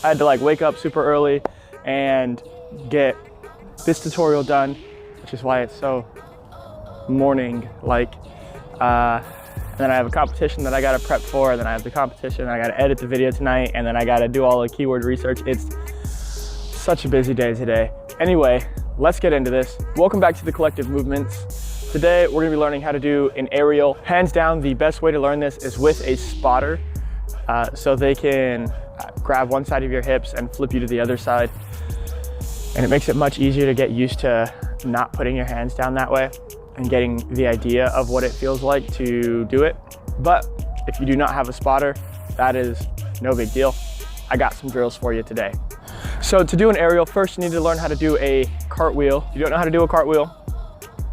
I had to like wake up super early and get this tutorial done, which is why it's so morning-like. And then I have a competition that I gotta prep for, and then I have the competition, I gotta edit the video tonight, and then I gotta do all the keyword research. It's such a busy day today. Anyway, let's get into this. Welcome back to the Collective Movements. Today, we're gonna be learning how to do an aerial. Hands down, the best way to learn this is with a spotter. So they can grab one side of your hips and flip you to the other side. And it makes it much easier to get used to not putting your hands down that way and getting the idea of what it feels like to do it. But if you do not have a spotter, that is no big deal. I got some drills for you today. So to do an aerial, first you need to learn how to do a cartwheel. If you don't know how to do a cartwheel,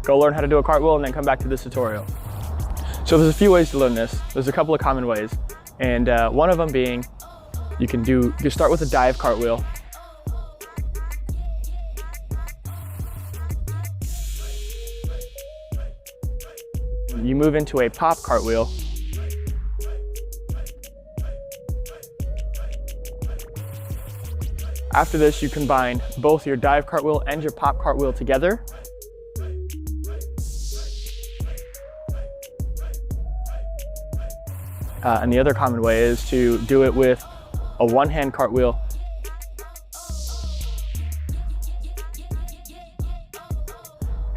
go learn how to do a cartwheel and then come back to this tutorial. So there's a few ways to learn this. There's a couple of common ways. And one of them being, you start with a dive cartwheel. You move into a pop cartwheel. After this, you combine both your dive cartwheel and your pop cartwheel together. And the other common way is to do it with a one-hand cartwheel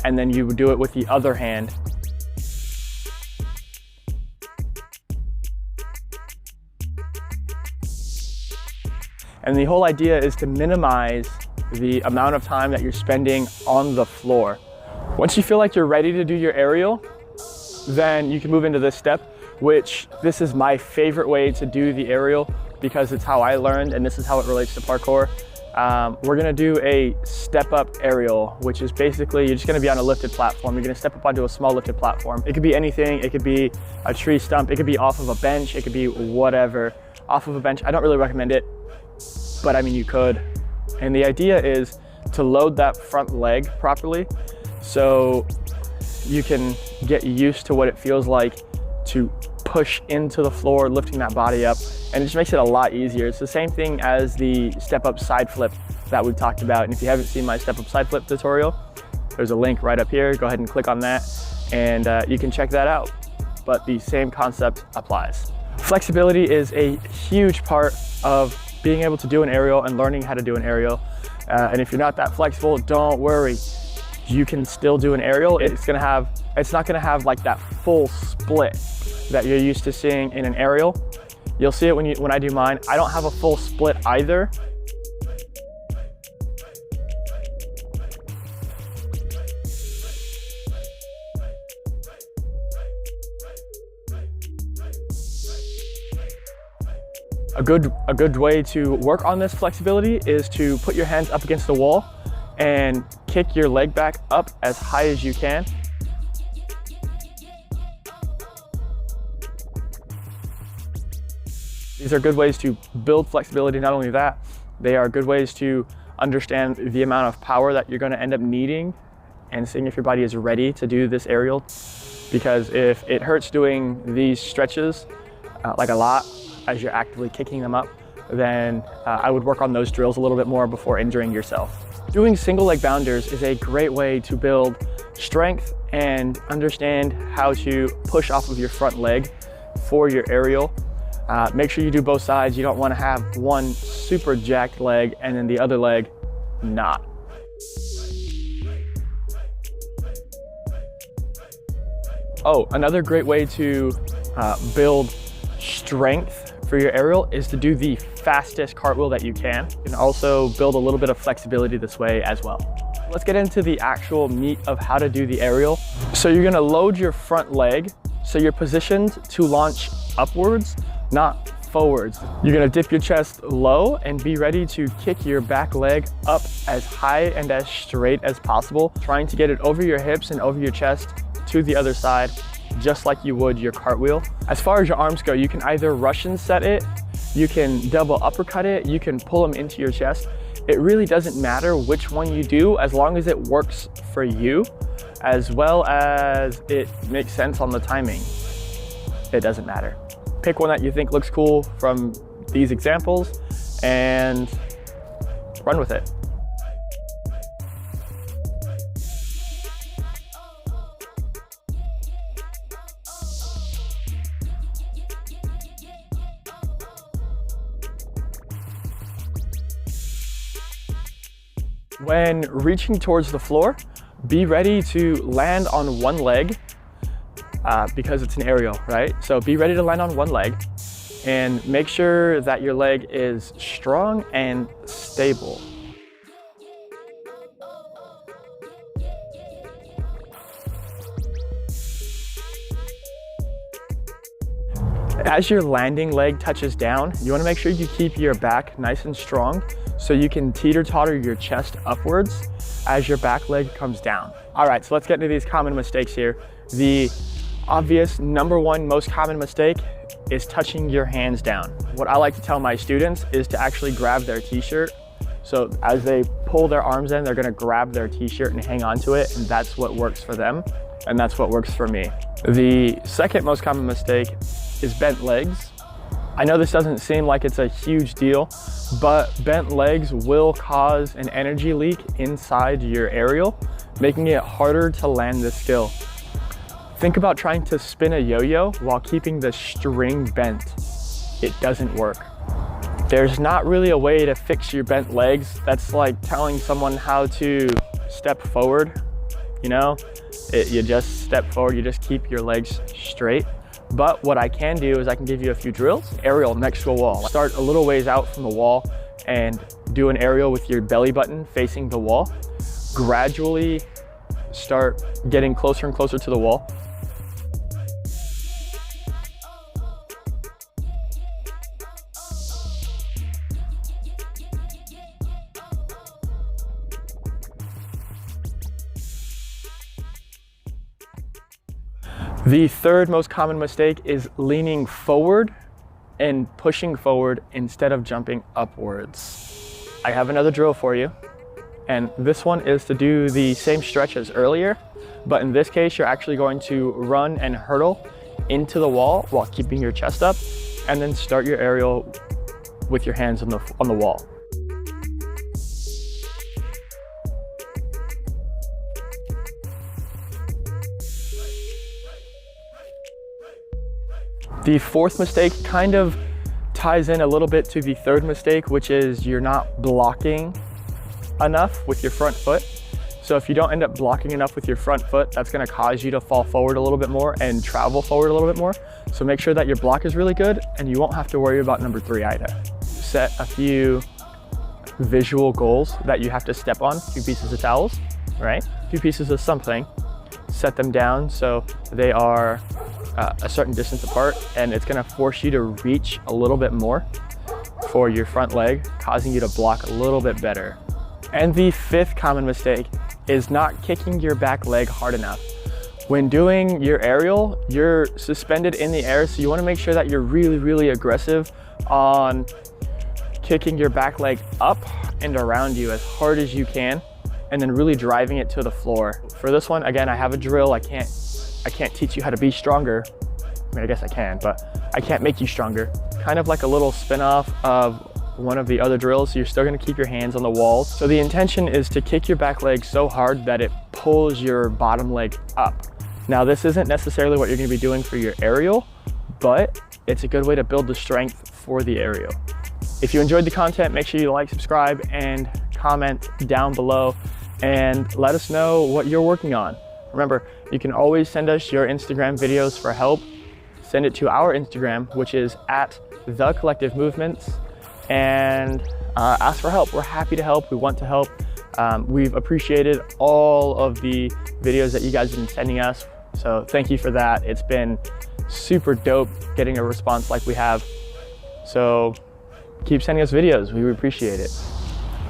and then you would do it with the other hand. And the whole idea is to minimize the amount of time that you're spending on the floor. Once you feel like you're ready to do your aerial, then you can move into this step, which this is my favorite way to do the aerial because it's how I learned and this is how it relates to parkour. We're gonna do a step up aerial, which is basically you're just gonna be on a lifted platform. You're gonna step up onto a small lifted platform. It could be anything. It could be a tree stump. It could be off of a bench. It could be whatever. Off of a bench, I don't really recommend it, but I mean, you could. And the idea is to load that front leg properly so you can get used to what it feels like to push into the floor, lifting that body up, and it just makes it a lot easier. It's the same thing as the step up side flip that we've talked about. And if you haven't seen my step up side flip tutorial, there's a link right up here. Go ahead and click on that and you can check that out. But the same concept applies. Flexibility is a huge part of being able to do an aerial and learning how to do an aerial. And if you're not that flexible, don't worry. You can still do an aerial. It's not gonna have like that full split that you're used to seeing in an aerial. You'll see it when I do mine. I don't have a full split either. A good way to work on this flexibility is to put your hands up against the wall and kick your leg back up as high as you can. These are good ways to build flexibility. Not only that, they are good ways to understand the amount of power that you're going to end up needing and seeing if your body is ready to do this aerial. Because if it hurts doing these stretches like a lot as you're actively kicking them up, then I would work on those drills a little bit more before injuring yourself. Doing single leg bounders is a great way to build strength and understand how to push off of your front leg for your aerial. Make sure you do both sides. You don't want to have one super jacked leg and then the other leg not. Oh, another great way to build strength for your aerial is to do the fastest cartwheel that you can. You can also build a little bit of flexibility this way as well. Let's get into the actual meat of how to do the aerial. So you're gonna load your front leg so you're positioned to launch upwards, not forwards. You're gonna dip your chest low and be ready to kick your back leg up as high and as straight as possible, trying to get it over your hips and over your chest to the other side, just like you would your cartwheel. As far as your arms go, you can either Russian set it, you can double uppercut it, you can pull them into your chest. It really doesn't matter which one you do as long as it works for you, as well as it makes sense on the timing. It doesn't matter. Pick one that you think looks cool from these examples and run with it. When reaching towards the floor, be ready to land on one leg because it's an aerial, right? So be ready to land on one leg and make sure that your leg is strong and stable. As your landing leg touches down, you want to make sure you keep your back nice and strong so you can teeter-totter your chest upwards as your back leg comes down. All right, so let's get into these common mistakes here. The obvious number one most common mistake is touching your hands down. What I like to tell my students is to actually grab their t-shirt. So as they pull their arms in, they're gonna grab their t-shirt and hang on to it, and that's what works for them, and that's what works for me. The second most common mistake is bent legs. I know this doesn't seem like it's a huge deal, but bent legs will cause an energy leak inside your aerial, making it harder to land this skill. Think about trying to spin a yo-yo while keeping the string bent. It doesn't work. There's not really a way to fix your bent legs. That's like telling someone how to step forward, you know? You just step forward, you just keep your legs straight. But what I can do is I can give you a few drills. Aerial next to a wall. Start a little ways out from the wall and do an aerial with your belly button facing the wall. Gradually start getting closer and closer to the wall. The third most common mistake is leaning forward and pushing forward instead of jumping upwards. I have another drill for you, and this one is to do the same stretch as earlier, but in this case, you're actually going to run and hurdle into the wall while keeping your chest up, and then start your aerial with your hands on the wall. The fourth mistake kind of ties in a little bit to the third mistake, which is you're not blocking enough with your front foot. So if you don't end up blocking enough with your front foot, that's gonna cause you to fall forward a little bit more and travel forward a little bit more. So make sure that your block is really good and you won't have to worry about number 3 either. Set a few visual goals that you have to step on, a few pieces of towels, right? A few pieces of something, set them down so they are a certain distance apart, and it's gonna force you to reach a little bit more for your front leg, causing you to block a little bit better. And the fifth common mistake is not kicking your back leg hard enough. When doing your aerial, you're suspended in the air, so you wanna make sure that you're really, really aggressive on kicking your back leg up and around you as hard as you can, and then really driving it to the floor. For this one, again, I have a drill. I can't teach you how to be stronger. I mean, I guess I can, but I can't make you stronger. Kind of like a little spin-off of one of the other drills. So you're still gonna keep your hands on the walls. So the intention is to kick your back leg so hard that it pulls your bottom leg up. Now, this isn't necessarily what you're gonna be doing for your aerial, but it's a good way to build the strength for the aerial. If you enjoyed the content, make sure you like, subscribe, and comment down below and let us know what you're working on. Remember, you can always send us your Instagram videos for help. Send it to our Instagram, which is @thecollectivemovements, and ask for help. We're happy to help. We want to help. We've appreciated all of the videos that you guys have been sending us. So thank you for that. It's been super dope getting a response like we have. So keep sending us videos. We appreciate it.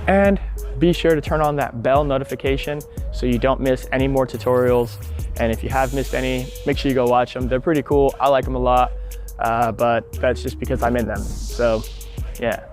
And be sure to turn on that bell notification so you don't miss any more tutorials. And if you have missed any, make sure you go watch them. They're pretty cool. I like them a lot, but that's just because I'm in them. So yeah.